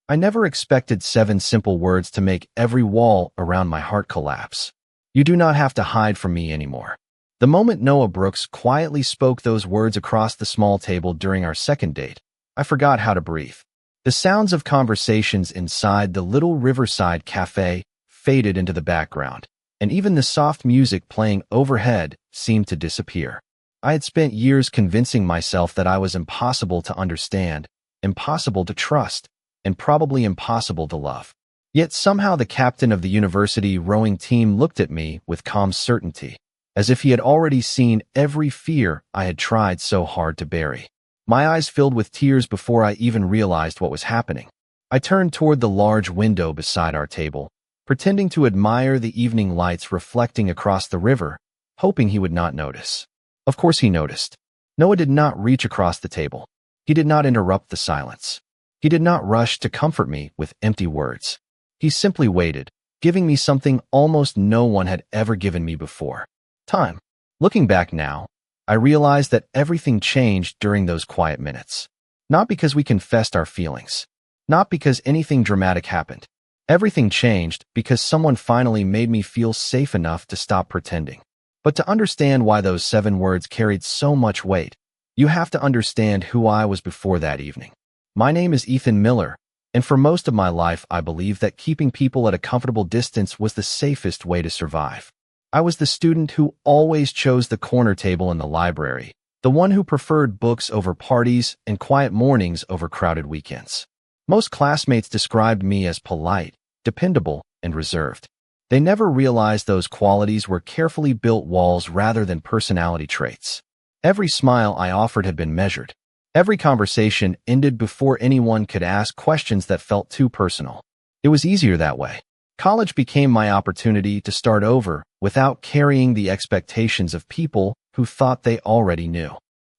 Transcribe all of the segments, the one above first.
I never expected 7 simple words to make every wall around my heart collapse. You do not have to hide from me anymore. The moment Noah Brooks quietly spoke those words across the small table during our second date, I forgot how to breathe. The sounds of conversations inside the little riverside cafe faded into the background, and even the soft music playing overhead seemed to disappear. I had spent years convincing myself that I was impossible to understand, impossible to trust, and probably impossible to love. Yet somehow the captain of the university rowing team looked at me with calm certainty, as if he had already seen every fear I had tried so hard to bury. My eyes filled with tears before I even realized what was happening. I turned toward the large window beside our table, pretending to admire the evening lights reflecting across the river, hoping he would not notice. Of course he noticed. Noah did not reach across the table. He did not interrupt the silence. He did not rush to comfort me with empty words. He simply waited, giving me something almost no one had ever given me before: time. Looking back now, I realized that everything changed during those quiet minutes. Not because we confessed our feelings. Not because anything dramatic happened. Everything changed because someone finally made me feel safe enough to stop pretending. But to understand why those 7 words carried so much weight, you have to understand who I was before that evening. My name is Ethan Miller, and for most of my life I believed that keeping people at a comfortable distance was the safest way to survive. I was the student who always chose the corner table in the library, the one who preferred books over parties and quiet mornings over crowded weekends. Most classmates described me as polite, dependable, and reserved. They never realized those qualities were carefully built walls rather than personality traits. Every smile I offered had been measured. Every conversation ended before anyone could ask questions that felt too personal. It was easier that way. College became my opportunity to start over without carrying the expectations of people who thought they already knew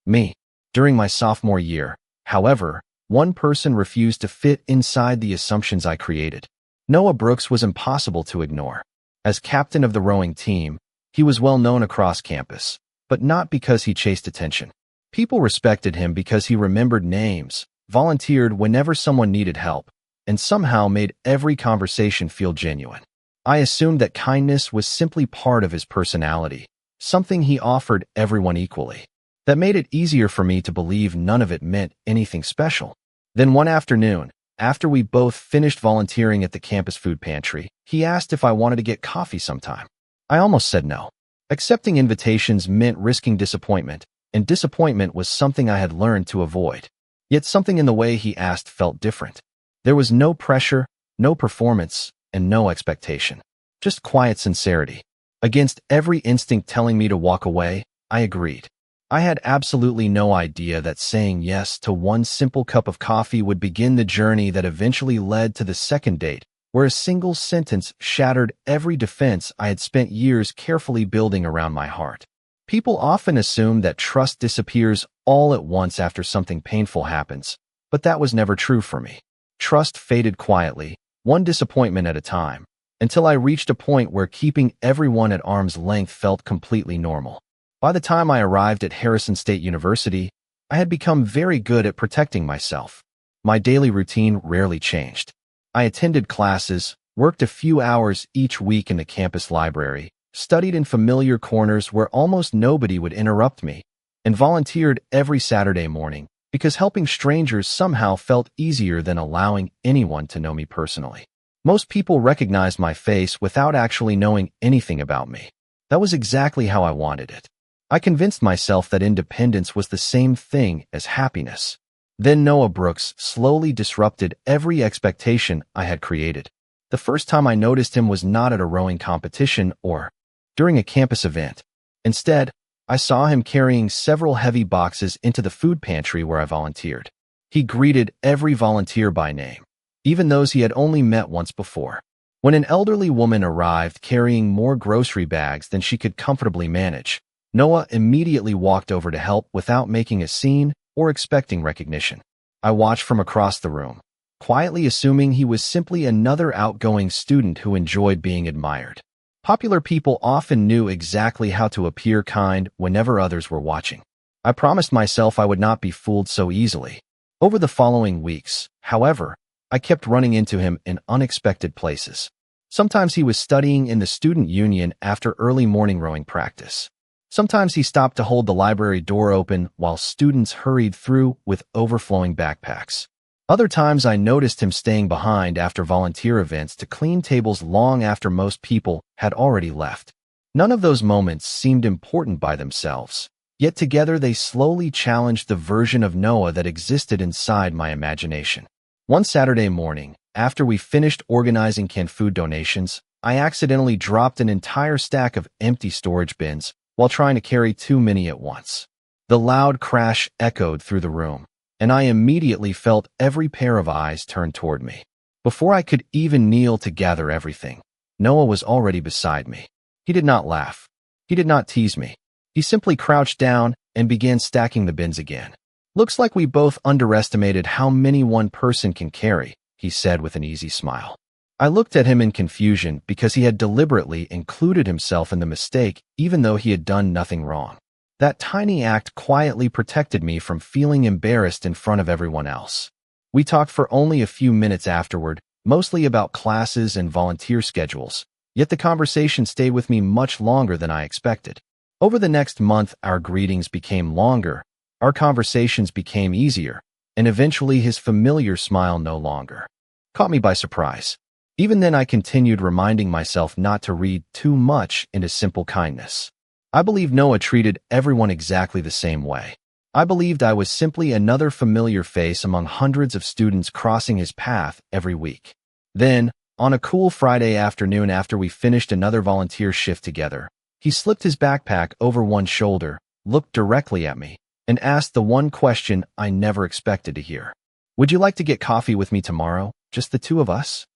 me. During my sophomore year, however, one person refused to fit inside the assumptions I created. Noah Brooks was impossible to ignore. As captain of the rowing team, he was well known across campus, but not because he chased attention. People respected him because he remembered names, volunteered whenever someone needed help, and somehow made every conversation feel genuine. I assumed that kindness was simply part of his personality, something he offered everyone equally. That made it easier for me to believe none of it meant anything special. Then one afternoon, after we both finished volunteering at the campus food pantry, he asked if I wanted to get coffee sometime. I almost said no. Accepting invitations meant risking disappointment, and disappointment was something I had learned to avoid. Yet something in the way he asked felt different. There was no pressure, no performance, and no expectation. Just quiet sincerity. Against every instinct telling me to walk away, I agreed. I had absolutely no idea that saying yes to one simple cup of coffee would begin the journey that eventually led to the second date, where a single sentence shattered every defense I had spent years carefully building around my heart. People often assume that trust disappears all at once after something painful happens, but that was never true for me. Trust faded quietly, one disappointment at a time, until I reached a point where keeping everyone at arm's length felt completely normal. By the time I arrived at Harrison State University, I had become very good at protecting myself. My daily routine rarely changed. I attended classes, worked a few hours each week in the campus library, studied in familiar corners where almost nobody would interrupt me, and volunteered every Saturday morning because helping strangers somehow felt easier than allowing anyone to know me personally. Most people recognized my face without actually knowing anything about me. That was exactly how I wanted it. I convinced myself that independence was the same thing as happiness. Then Noah Brooks slowly disrupted every expectation I had created. The first time I noticed him was not at a rowing competition or during a campus event. Instead, I saw him carrying several heavy boxes into the food pantry where I volunteered. He greeted every volunteer by name, even those he had only met once before. When an elderly woman arrived carrying more grocery bags than she could comfortably manage, Noah immediately walked over to help without making a scene or expecting recognition. I watched from across the room, quietly assuming he was simply another outgoing student who enjoyed being admired. Popular people often knew exactly how to appear kind whenever others were watching. I promised myself I would not be fooled so easily. Over the following weeks, however, I kept running into him in unexpected places. Sometimes he was studying in the student union after early morning rowing practice. Sometimes he stopped to hold the library door open while students hurried through with overflowing backpacks. Other times I noticed him staying behind after volunteer events to clean tables long after most people had already left. None of those moments seemed important by themselves, yet together they slowly challenged the version of Noah that existed inside my imagination. One Saturday morning, after we finished organizing canned food donations, I accidentally dropped an entire stack of empty storage bins while trying to carry too many at once. The loud crash echoed through the room, and I immediately felt every pair of eyes turn toward me. Before I could even kneel to gather everything, Noah was already beside me. He did not laugh. He did not tease me. He simply crouched down and began stacking the bins again. "Looks like we both underestimated how many one person can carry," he said with an easy smile. I looked at him in confusion because he had deliberately included himself in the mistake even though he had done nothing wrong. That tiny act quietly protected me from feeling embarrassed in front of everyone else. We talked for only a few minutes afterward, mostly about classes and volunteer schedules, yet the conversation stayed with me much longer than I expected. Over the next month, our greetings became longer, our conversations became easier, and eventually his familiar smile no longer caught me by surprise. Even then, I continued reminding myself not to read too much into simple kindness. I believe Noah treated everyone exactly the same way. I believed I was simply another familiar face among hundreds of students crossing his path every week. Then, on a cool Friday afternoon after we finished another volunteer shift together, he slipped his backpack over one shoulder, looked directly at me, and asked the one question I never expected to hear. "Would you like to get coffee with me tomorrow? Just the two of us?"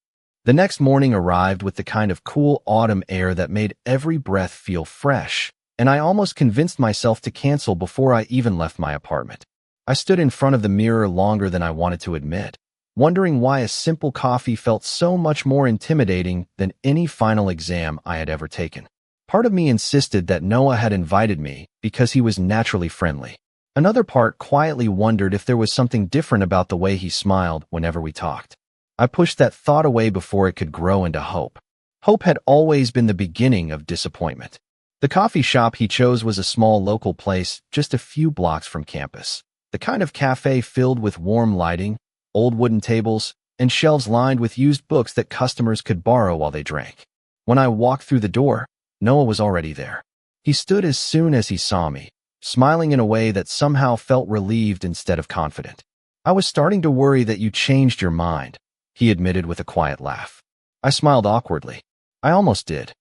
The next morning arrived with the kind of cool autumn air that made every breath feel fresh, and I almost convinced myself to cancel before I even left my apartment. I stood in front of the mirror longer than I wanted to admit, wondering why a simple coffee felt so much more intimidating than any final exam I had ever taken. Part of me insisted that Noah had invited me because he was naturally friendly. Another part quietly wondered if there was something different about the way he smiled whenever we talked. I pushed that thought away before it could grow into hope. Hope had always been the beginning of disappointment. The coffee shop he chose was a small local place just a few blocks from campus. The kind of cafe filled with warm lighting, old wooden tables, and shelves lined with used books that customers could borrow while they drank. When I walked through the door, Noah was already there. He stood as soon as he saw me, smiling in a way that somehow felt relieved instead of confident. "I was starting to worry that you changed your mind," he admitted with a quiet laugh. I smiled awkwardly. I almost did.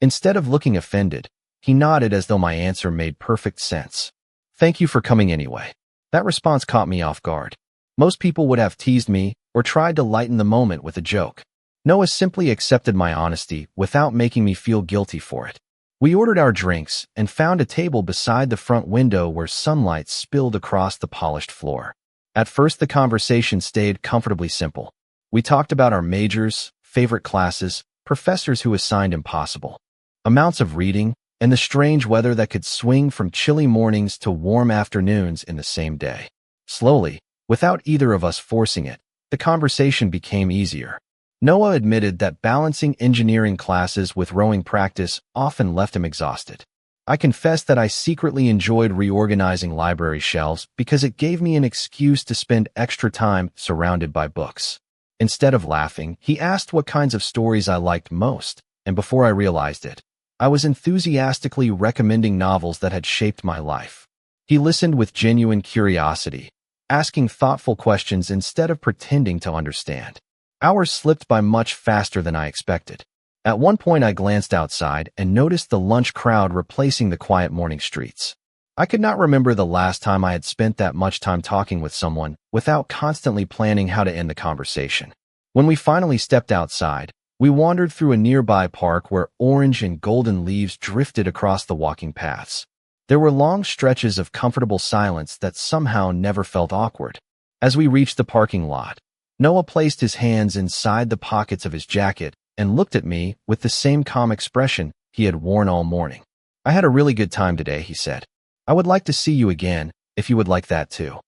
Instead of looking offended, he nodded as though my answer made perfect sense. "Thank you for coming anyway." That response caught me off guard. Most people would have teased me or tried to lighten the moment with a joke. Noah simply accepted my honesty without making me feel guilty for it. We ordered our drinks and found a table beside the front window where sunlight spilled across the polished floor. At first, the conversation stayed comfortably simple. We talked about our majors, favorite classes, professors who assigned impossible amounts of reading, and the strange weather that could swing from chilly mornings to warm afternoons in the same day. Slowly, without either of us forcing it, the conversation became easier. Noah admitted that balancing engineering classes with rowing practice often left him exhausted. I confessed that I secretly enjoyed reorganizing library shelves because it gave me an excuse to spend extra time surrounded by books. Instead of laughing, he asked what kinds of stories I liked most, and before I realized it, I was enthusiastically recommending novels that had shaped my life. He listened with genuine curiosity, asking thoughtful questions instead of pretending to understand. Hours slipped by much faster than I expected. At one point, I glanced outside and noticed the lunch crowd replacing the quiet morning streets. I could not remember the last time I had spent that much time talking with someone without constantly planning how to end the conversation. When we finally stepped outside, we wandered through a nearby park where orange and golden leaves drifted across the walking paths. There were long stretches of comfortable silence that somehow never felt awkward. As we reached the parking lot, Noah placed his hands inside the pockets of his jacket and looked at me with the same calm expression he had worn all morning. "I had a really good time today," he said. "I would like to see you again if you would like that too."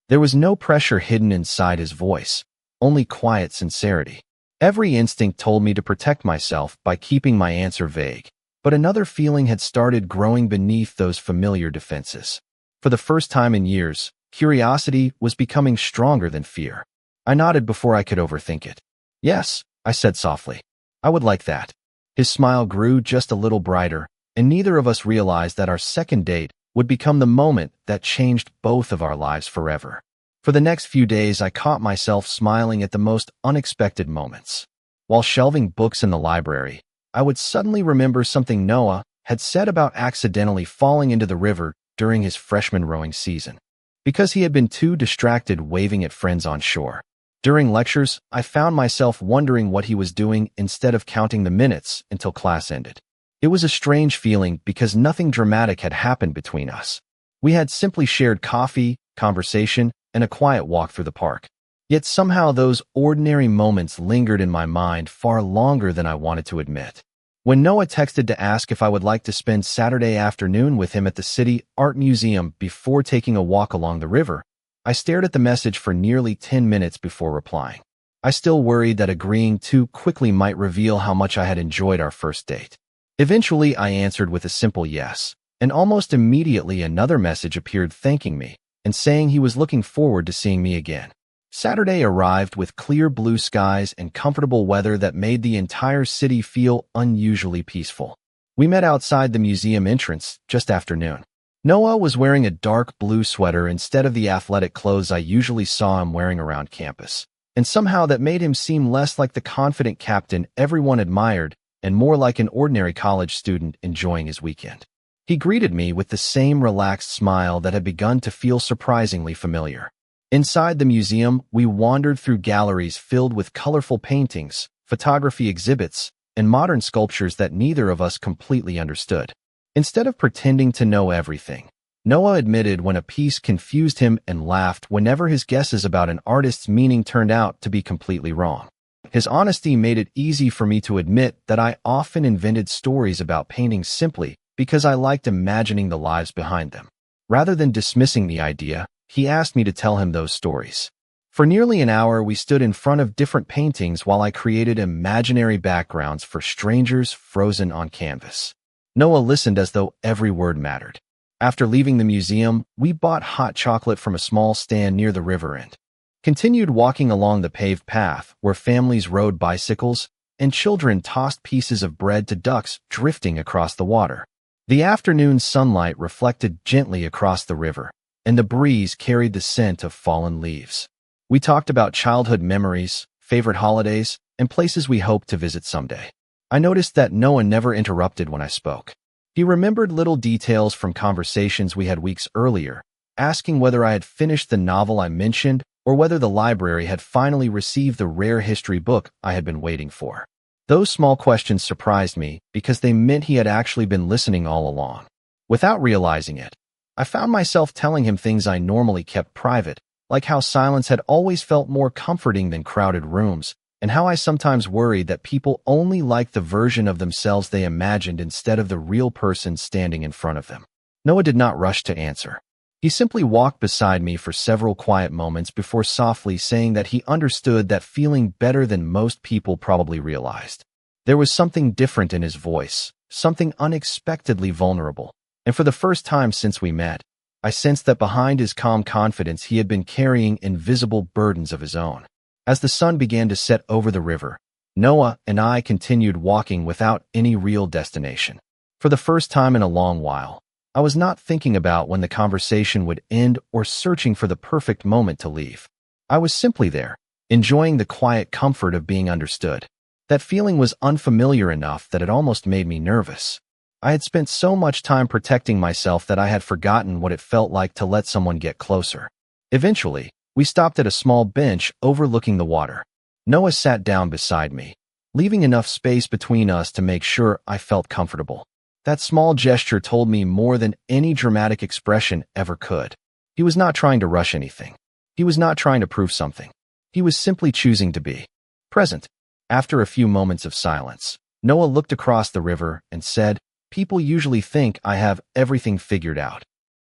There was no pressure hidden inside his voice, only quiet sincerity. Every instinct told me to protect myself by keeping my answer vague, but another feeling had started growing beneath those familiar defenses. For the first time in years, curiosity was becoming stronger than fear. I nodded before I could overthink it. "Yes," I said softly. "I would like that." His smile grew just a little brighter, and neither of us realized that our second date would become the moment that changed both of our lives forever. For the next few days, I caught myself smiling at the most unexpected moments. While shelving books in the library, I would suddenly remember something Noah had said about accidentally falling into the river during his freshman rowing season, because he had been too distracted waving at friends on shore. During lectures, I found myself wondering what he was doing instead of counting the minutes until class ended. It was a strange feeling because nothing dramatic had happened between us. We had simply shared coffee, conversation, and a quiet walk through the park. Yet somehow those ordinary moments lingered in my mind far longer than I wanted to admit. When Noah texted to ask if I would like to spend Saturday afternoon with him at the City Art Museum before taking a walk along the river, I stared at the message for nearly 10 minutes before replying. I still worried that agreeing too quickly might reveal how much I had enjoyed our first date. Eventually, I answered with a simple yes, and almost immediately another message appeared thanking me and saying he was looking forward to seeing me again. Saturday arrived with clear blue skies and comfortable weather that made the entire city feel unusually peaceful. We met outside the museum entrance just after noon. Noah was wearing a dark blue sweater instead of the athletic clothes I usually saw him wearing around campus, and somehow that made him seem less like the confident captain everyone admired and more like an ordinary college student enjoying his weekend. He greeted me with the same relaxed smile that had begun to feel surprisingly familiar. Inside the museum, we wandered through galleries filled with colorful paintings, photography exhibits, and modern sculptures that neither of us completely understood. Instead of pretending to know everything, Noah admitted when a piece confused him and laughed whenever his guesses about an artist's meaning turned out to be completely wrong. His honesty made it easy for me to admit that I often invented stories about paintings simply because I liked imagining the lives behind them. Rather than dismissing the idea, he asked me to tell him those stories. For nearly an hour, we stood in front of different paintings while I created imaginary backgrounds for strangers frozen on canvas. Noah listened as though every word mattered. After leaving the museum, we bought hot chocolate from a small stand near the river and continued walking along the paved path where families rode bicycles and children tossed pieces of bread to ducks drifting across the water. The afternoon sunlight reflected gently across the river, and the breeze carried the scent of fallen leaves. We talked about childhood memories, favorite holidays, and places we hoped to visit someday. I noticed that Noah never interrupted when I spoke. He remembered little details from conversations we had weeks earlier, asking whether I had finished the novel I mentioned or whether the library had finally received the rare history book I had been waiting for. Those small questions surprised me because they meant he had actually been listening all along. Without realizing it, I found myself telling him things I normally kept private, like how silence had always felt more comforting than crowded rooms, and how I sometimes worried that people only liked the version of themselves they imagined instead of the real person standing in front of them. Noah did not rush to answer. He simply walked beside me for several quiet moments before softly saying that he understood that feeling better than most people probably realized. There was something different in his voice, something unexpectedly vulnerable, and for the first time since we met, I sensed that behind his calm confidence he had been carrying invisible burdens of his own. As the sun began to set over the river, Noah and I continued walking without any real destination. For the first time in a long while, I was not thinking about when the conversation would end or searching for the perfect moment to leave. I was simply there, enjoying the quiet comfort of being understood. That feeling was unfamiliar enough that it almost made me nervous. I had spent so much time protecting myself that I had forgotten what it felt like to let someone get closer. Eventually, we stopped at a small bench overlooking the water. Noah sat down beside me, leaving enough space between us to make sure I felt comfortable. That small gesture told me more than any dramatic expression ever could. He was not trying to rush anything. He was not trying to prove something. He was simply choosing to be present. After a few moments of silence, Noah looked across the river and said, "People usually think I have everything figured out."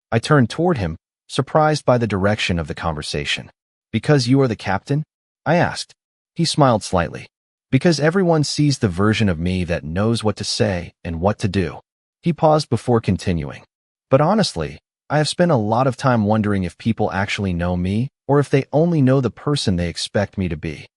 I turned toward him, surprised by the direction of the conversation. "Because you are the captain?" I asked. He smiled slightly. Because everyone sees the version of me that knows what to say and what to do. He paused before continuing. But honestly, I have spent a lot of time wondering if people actually know me or if they only know the person they expect me to be.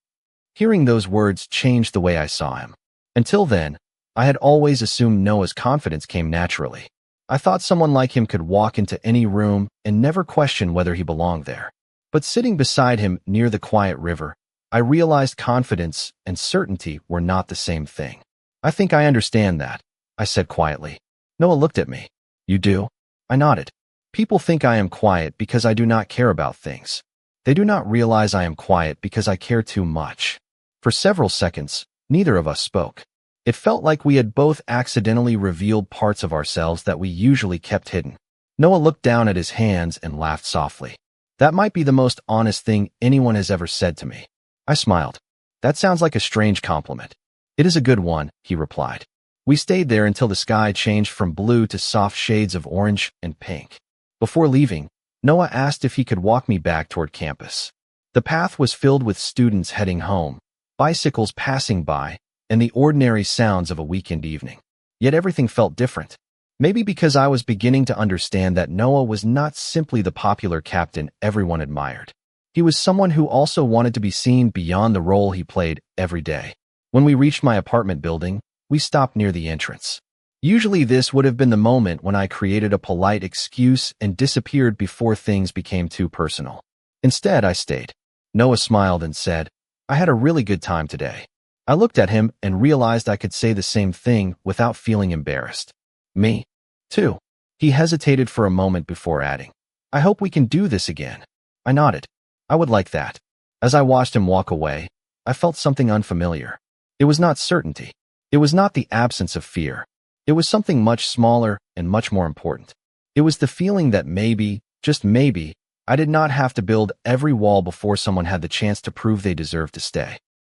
Hearing those words changed the way I saw him. Until then, I had always assumed Noah's confidence came naturally. I thought someone like him could walk into any room and never question whether he belonged there. But sitting beside him near the quiet river, I realized confidence and certainty were not the same thing. I think I understand that, I said quietly. Noah looked at me. You do? I nodded. People think I am quiet because I do not care about things. They do not realize I am quiet because I care too much. For several seconds, neither of us spoke. It felt like we had both accidentally revealed parts of ourselves that we usually kept hidden. Noah looked down at his hands and laughed softly. That might be the most honest thing anyone has ever said to me. I smiled. That sounds like a strange compliment. It is a good one, he replied. We stayed there until the sky changed from blue to soft shades of orange and pink. Before leaving, Noah asked if he could walk me back toward campus. The path was filled with students heading home, bicycles passing by, and the ordinary sounds of a weekend evening. Yet everything felt different. Maybe because I was beginning to understand that Noah was not simply the popular captain everyone admired. He was someone who also wanted to be seen beyond the role he played every day. When we reached my apartment building, we stopped near the entrance. Usually this would have been the moment when I created a polite excuse and disappeared before things became too personal. Instead, I stayed. Noah smiled and said, I had a really good time today. I looked at him and realized I could say the same thing without feeling embarrassed. Me, too. He hesitated for a moment before adding, I hope we can do this again. I nodded. I would like that. As I watched him walk away, I felt something unfamiliar. It was not certainty. It was not the absence of fear. It was something much smaller and much more important. It was the feeling that maybe, just maybe, I did not have to build every wall before someone had the chance to prove they deserved to stay.